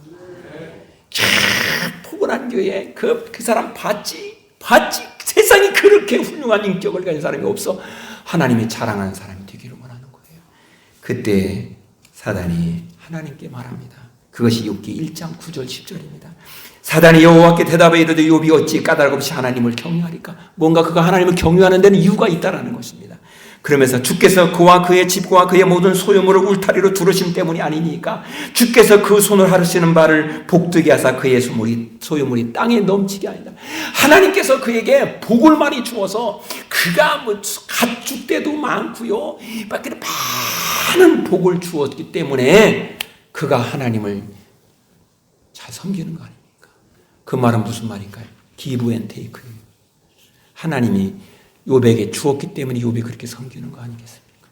포근한 교회 그 사람 봤지? 세상에 그렇게 훌륭한 인격을 가진 사람이 없어. 하나님이 자랑하는 사람이 되기를 원하는 거예요. 그때 사단이 하나님께 말합니다. 그것이 욥기 1장 9절 10절입니다. 사단이 여호와께 대답해 이르되 욥이 어찌 까닭 없이 하나님을 경유하리까? 뭔가 그가 하나님을 경유하는 데는 이유가 있다라는 것입니다. 그러면서 주께서 그와 그의 집과 그의 모든 소유물을 울타리로 두르심 때문이 아니니까 주께서 그 손을 하르시는 바를 복되게 하사 그의 소유물이 땅에 넘치게 하리라. 하나님께서 그에게 복을 많이 주어서 그가 가축 때도 많고요, 많은 복을 주었기 때문에 그가 하나님을 잘 섬기는 거 아닙니까? 그 말은 무슨 말일까요? 기브 앤 테이크예요. 하나님이 욥에게 주었기 때문에 욥이 그렇게 섬기는 거 아니겠습니까?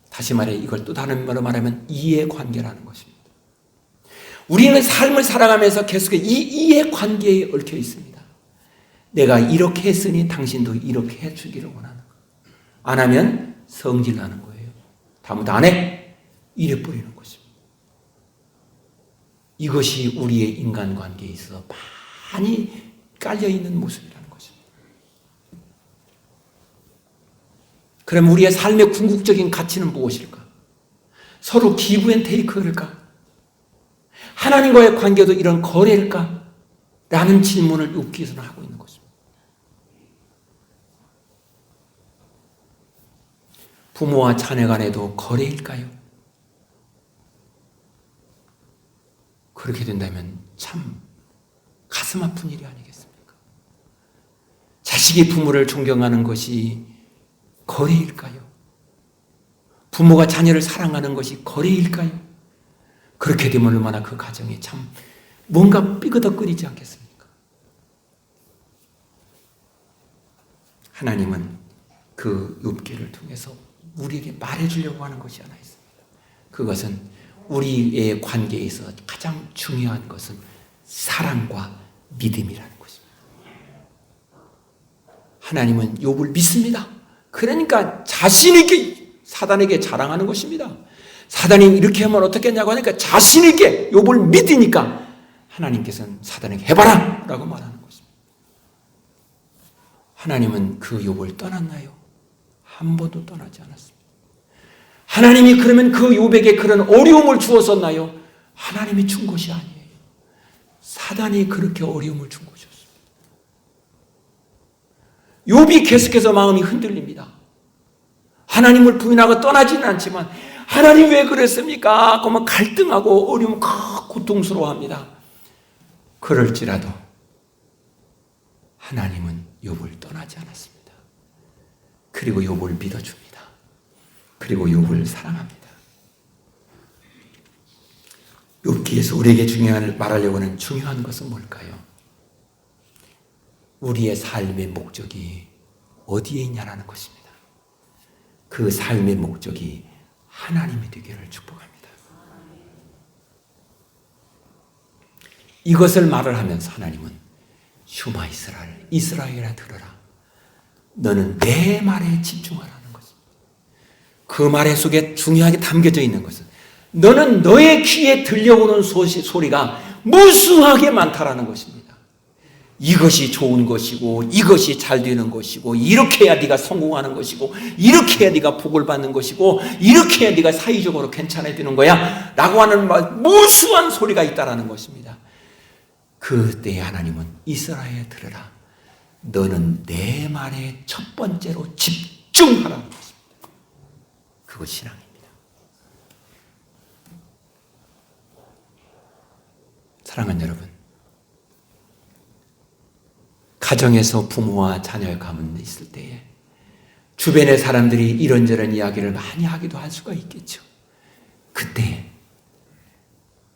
다시 말해 이걸 또 다른 말로 말하면 이해관계라는 것입니다. 우리는 삶을 살아가면서 계속해서 이 이해관계에 얽혀 있습니다. 내가 이렇게 했으니 당신도 이렇게 해주기를 원하는 거예요. 안 하면 성질나는 거예요. 다음부터 안 해? 이래버리는 것입니다. 이것이 우리의 인간관계에 있어서 많이 깔려있는 모습이라는 것입니다. 그럼 우리의 삶의 궁극적인 가치는 무엇일까? 서로 기브 앤 테이크일까? 하나님과의 관계도 이런 거래일까? 라는 질문을 욥기에서는 하고 있는 것입니다. 부모와 자녀 간에도 거래일까요? 그렇게 된다면 참 가슴 아픈 일이 아니겠습니까? 자식이 부모를 존경하는 것이 거래일까요? 부모가 자녀를 사랑하는 것이 거래일까요? 그렇게 되면 얼마나 그 가정이 참 뭔가 삐그덕거리지 않겠습니까? 하나님은 그 욥기를 통해서 우리에게 말해주려고 하는 것이 하나 있습니다. 그것은 우리의 관계에 있어 가장 중요한 것은 사랑과 믿음이라는 것입니다. 하나님은 욥을 믿습니다. 그러니까 자신 있게 사단에게 자랑하는 것입니다. 사단이 이렇게 하면 어떻겠냐고 하니까 자신 있게 욥을 믿으니까 하나님께서는 사단에게 해봐라! 라고 말하는 것입니다. 하나님은 그 욥을 떠났나요? 한 번도 떠나지 않았습니다. 하나님이 그러면 그 욥에게 그런 어려움을 주었었나요? 하나님이 준 것이 아니에요. 사단이 그렇게 어려움을 준 것이었습니다. 욥이 계속해서 마음이 흔들립니다. 하나님을 부인하고 떠나지는 않지만 하나님 왜 그랬습니까? 그러면 갈등하고 어려움, 고통스러워합니다. 그럴지라도 하나님은 욥을 떠나지 않았습니다. 그리고 욥을 믿어줍니다. 그리고 욥을 사랑합니다. 욥기에서 우리에게 말하려고 하는 중요한 것은 뭘까요? 우리의 삶의 목적이 어디에 있냐라는 것입니다. 그 삶의 목적이 하나님이 되기를 축복합니다. 이것을 말을 하면서 하나님은 슈마 이스라엘, 이스라엘아 들어라. 너는 내 말에 집중하라는 것입니다. 그 말 속에 중요하게 담겨져 있는 것은 너는 너의 귀에 들려오는 소리가 무수하게 많다라는 것입니다. 이것이 좋은 것이고 이것이 잘 되는 것이고 이렇게 해야 네가 성공하는 것이고 이렇게 해야 네가 복을 받는 것이고 이렇게 해야 네가 사회적으로 괜찮아지는 거야 라고 하는 무수한 소리가 있다라는 것입니다. 그때 하나님은 이스라엘 들으라. 너는 내 말에 첫 번째로 집중하라는 것입니다. 그것이 신앙입니다. 사랑하는 여러분, 가정에서 부모와 자녀의 가문이 있을 때에 주변의 사람들이 이런저런 이야기를 많이 하기도 할 수가 있겠죠. 그때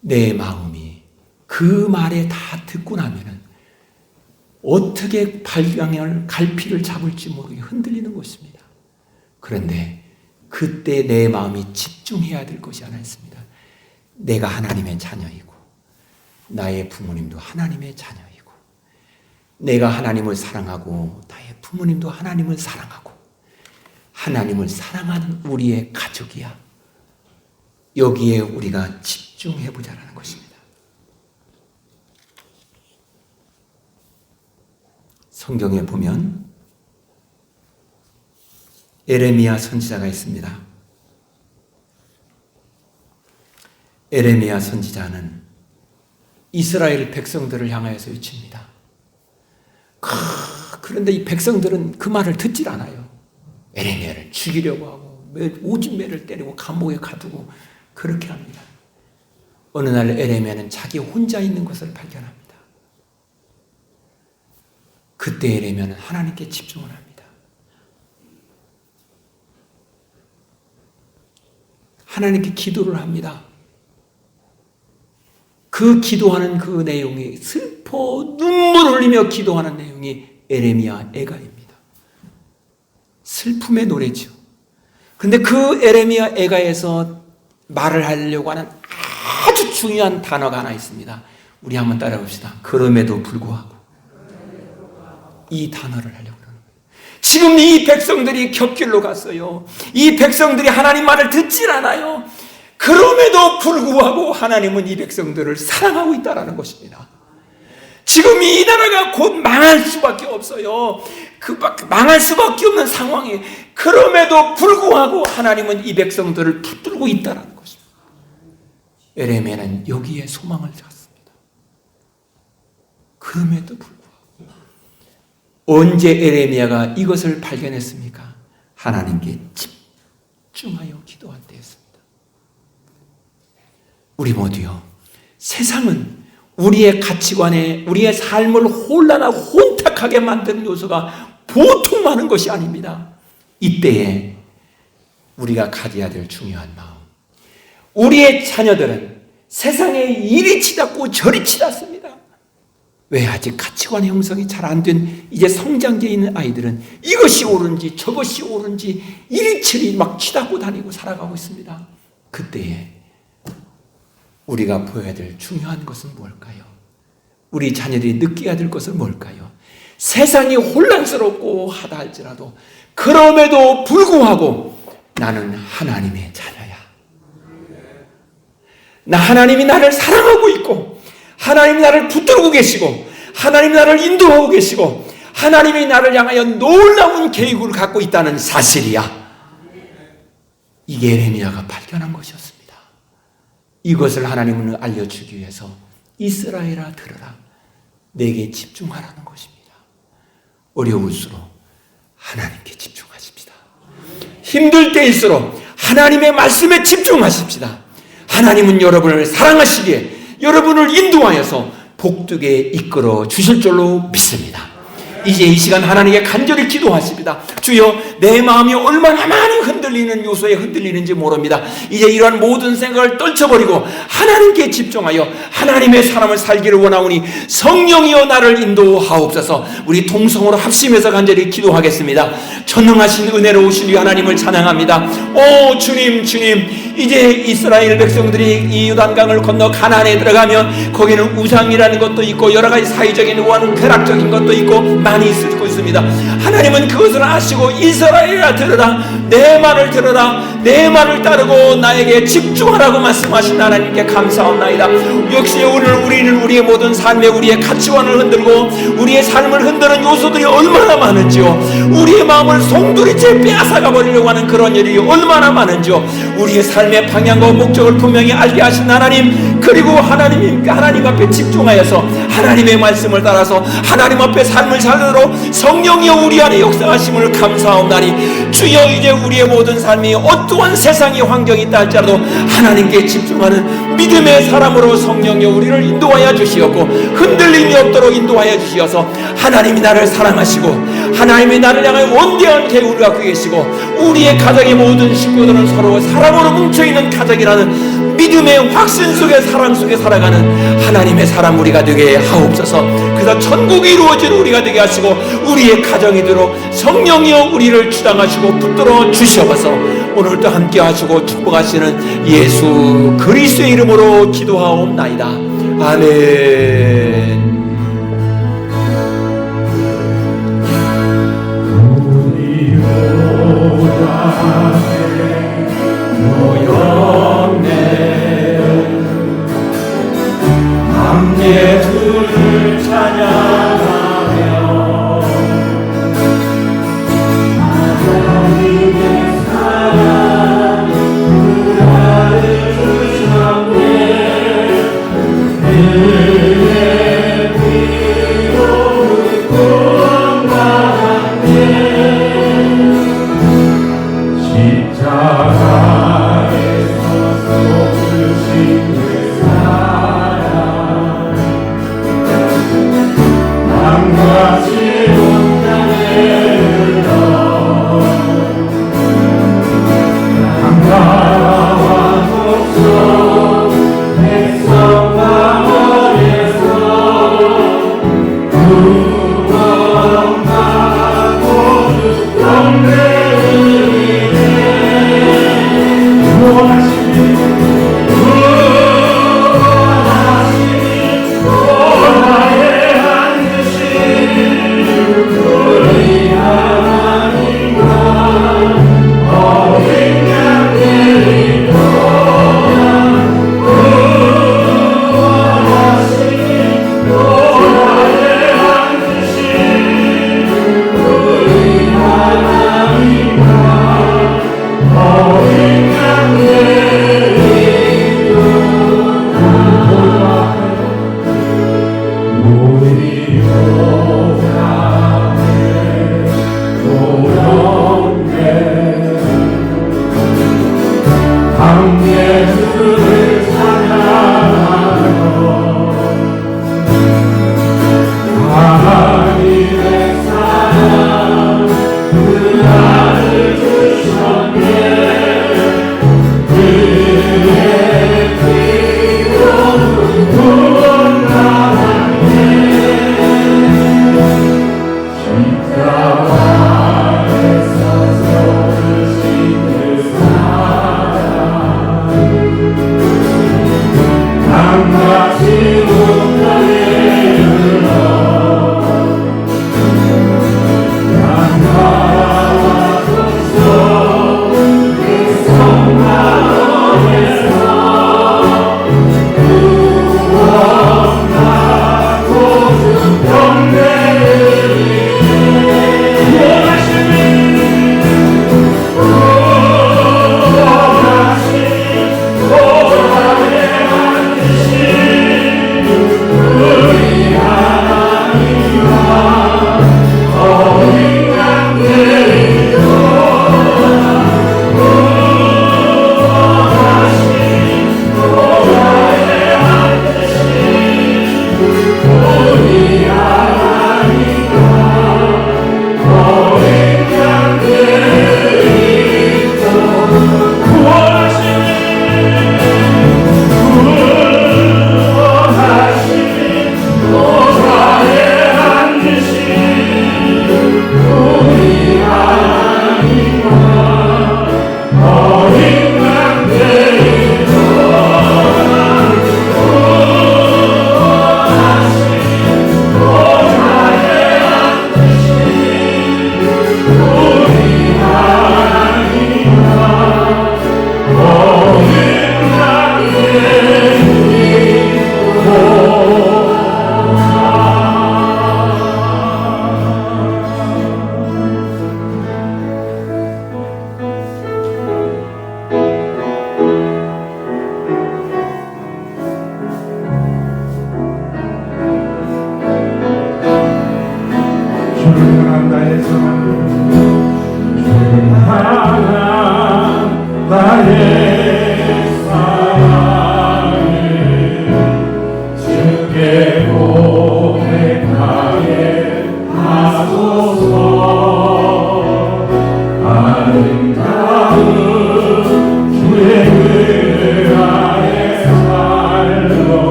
내 마음이 그 말에 다 듣고 나면은 어떻게 발광을 갈피를 잡을지 모르게 흔들리는 것입니다. 그런데 그때 내 마음이 집중해야 될 것이 하나 있습니다. 내가 하나님의 자녀이고 나의 부모님도 하나님의 자녀이고 내가 하나님을 사랑하고 나의 부모님도 하나님을 사랑하고 하나님을 사랑하는 우리의 가족이야. 여기에 우리가 집중해보자라는 것입니다. 성경에 보면 에레미야 선지자가 있습니다. 에레미야 선지자는 이스라엘 백성들을 향하여서 외칩니다. 그런데 이 백성들은 그 말을 듣질 않아요. 에레미야를 죽이려고 하고 오줌매를 때리고 감옥에 가두고 그렇게 합니다. 어느 날 에레미야는 자기 혼자 있는 것을 발견합니다. 그때 에레미야는 하나님께 집중을 합니다. 하나님께 기도를 합니다. 그 기도하는 그 내용이 슬퍼 눈물 흘리며 기도하는 내용이 에레미야 애가입니다. 슬픔의 노래죠. 근데 그 에레미야 애가에서 말을 하려고 하는 아주 중요한 단어가 하나 있습니다. 우리 한번 따라봅시다. 그럼에도 불구하고. 이 단어를 하려고 그러는 거예요. 지금 이 백성들이 격길로 갔어요. 이 백성들이 하나님 말을 듣질 않아요. 그럼에도 불구하고 하나님은 이 백성들을 사랑하고 있다는 것입니다. 지금 이 나라가 곧 망할 수밖에 없어요. 망할 수밖에 없는 상황에 그럼에도 불구하고 하나님은 이 백성들을 붙들고 있다는 것입니다. 에레미야는 여기에 소망을 갖습니다. 그럼에도 불구하고. 언제 에레미야가 이것을 발견했습니까? 하나님께 집중하여 기도할 때였습니다. 우리 모두요, 세상은 우리의 가치관에 우리의 삶을 혼란하고 혼탁하게 만드는 요소가 보통 많은 것이 아닙니다. 이때에 우리가 가져야 될 중요한 마음, 우리의 자녀들은 세상에 이리 치닫고 저리 치닫습니다. 왜? 아직 가치관 형성이 잘 안 된 이제 성장기에 있는 아이들은 이것이 옳은지 저것이 옳은지 이리저리 막 치닫고 다니고 살아가고 있습니다. 그때에 우리가 보여야 될 중요한 것은 뭘까요? 우리 자녀들이 느껴야 될 것은 뭘까요? 세상이 혼란스럽고 하다 할지라도 그럼에도 불구하고 나는 하나님의 자녀야. 하나님이 나를 사랑하고 있고 하나님이 나를 붙들고 계시고 하나님이 나를 인도하고 계시고 하나님이 나를 향하여 놀라운 계획을 갖고 있다는 사실이야. 이게 에레미야가 발견한 것이었습니다. 이것을 하나님은 알려주기 위해서 이스라엘아 들으라, 내게 집중하라는 것입니다. 어려울수록 하나님께 집중하십시다. 힘들 때일수록 하나님의 말씀에 집중하십시다. 하나님은 여러분을 사랑하시기에 여러분을 인도하여서 복되게 이끌어 주실 줄로 믿습니다. 이제 이 시간 하나님께 간절히 기도하십니다. 주여, 내 마음이 얼마나 많이 흔들리는 요소에 흔들리는지 모릅니다. 이제 이러한 모든 생각을 떨쳐버리고 하나님께 집중하여 하나님의 사람을 살기를 원하오니 성령이여 나를 인도하옵소서. 우리 동성으로 합심해서 간절히 기도하겠습니다. 전능하신 은혜로우신 이 하나님을 찬양합니다. 오 주님, 이제 이스라엘 백성들이 이 요단강을 건너 가나안에 들어가면 거기는 우상이라는 것도 있고 여러 가지 사회적인 원한 쾌락적인 것도 있고 많이 있을 것입니다. 하나님은 그것을 아시고 이스라엘아 들으라, 내 말을 들으라, 내 말을 따르고 나에게 집중하라고 말씀하신 하나님께 감사합니다. 역시 오늘 우리는 우리의 모든 삶에 우리의 가치관을 흔들고 우리의 삶을 흔드는 요소들이 얼마나 많은지요. 우리의 마음을 송두리째 빼앗아가 버리려고 하는 그런 일이 얼마나 많은지요. 우리의 삶의 방향과 목적을 분명히 알게 하신 하나님, 그리고 하나님 앞에 집중하여서 하나님의 말씀을 따라서 하나님 앞에 삶을 살도록 성령이여 우리 안에 역사하심을 감사하옵나니, 주여 이제 우리의 모든 삶이 어떠한 세상의 환경이 있다 할지라도 하나님께 집중하는 믿음의 사람으로 성령이여 우리를 인도하여 주시었고 흔들림이 없도록 인도하여 주시어서 하나님이 나를 사랑하시고 하나님이 나를 향해 원대한 계획을 갖고 계시고 우리의 가정의 모든 식구들은 서로 사랑으로 뭉쳐있는 가정이라는 믿음의 확신 속에 사랑 속에 살아가는 하나님의 사람 우리가 되게 하옵소서. 그래서 천국이 이루어진 우리가 되게 하시고 우리의 가정이 되도록 성령이여 우리를 주장하시고 붙들어 주시옵소서. 오늘도 함께 하시고 축복하시는 예수 그리스도의 이름으로 기도하옵나이다. 아멘. 예수를 찬양하며 하나님의 사랑 그 나를 주셨네.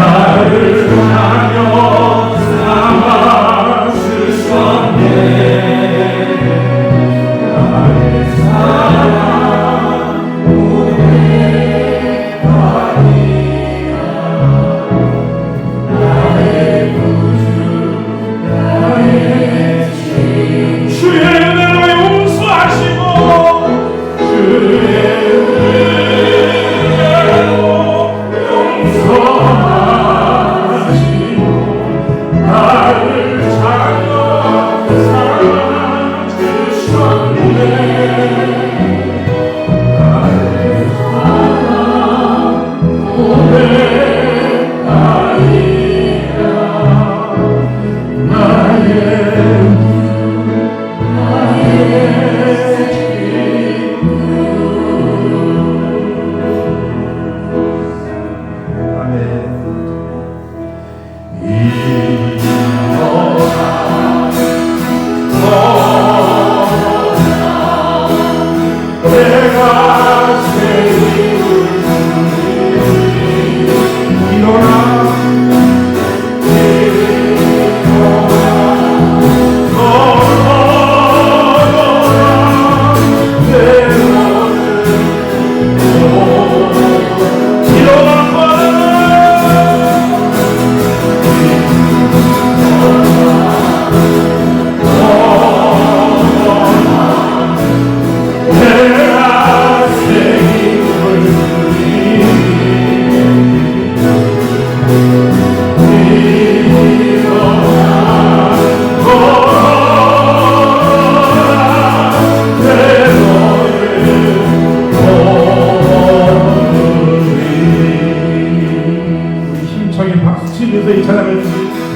나를 향하여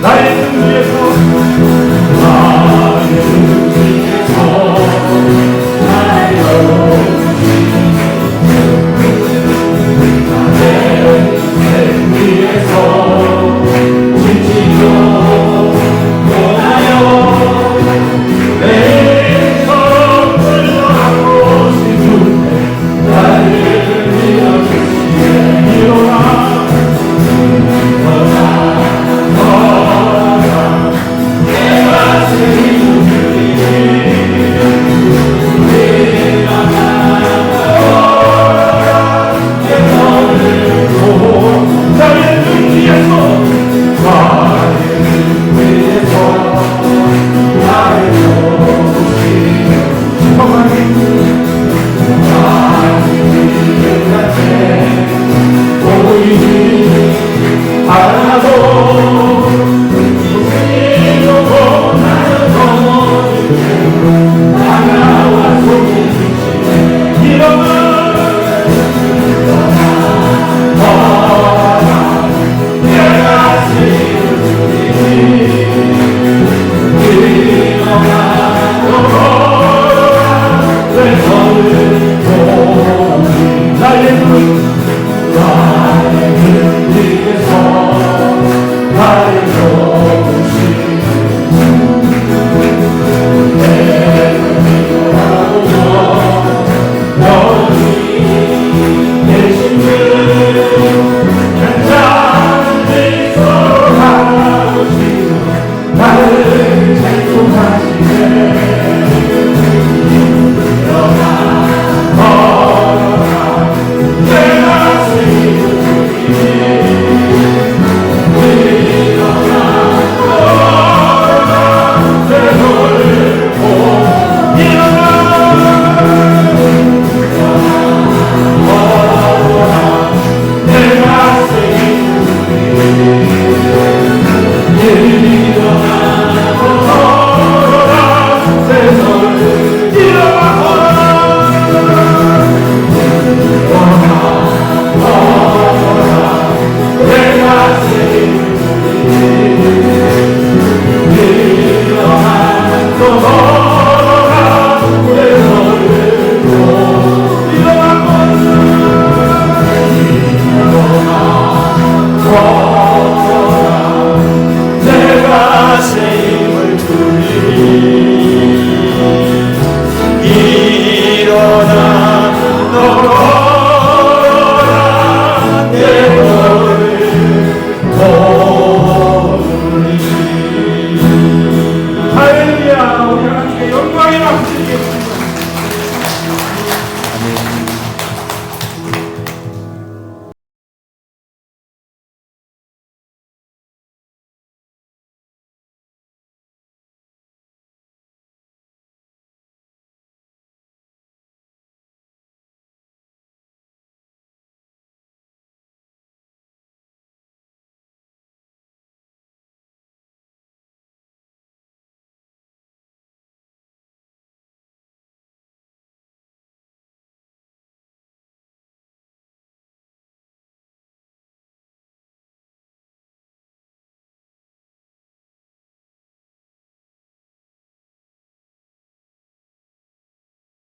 나의 등 위에서 나의 등 위에서 예수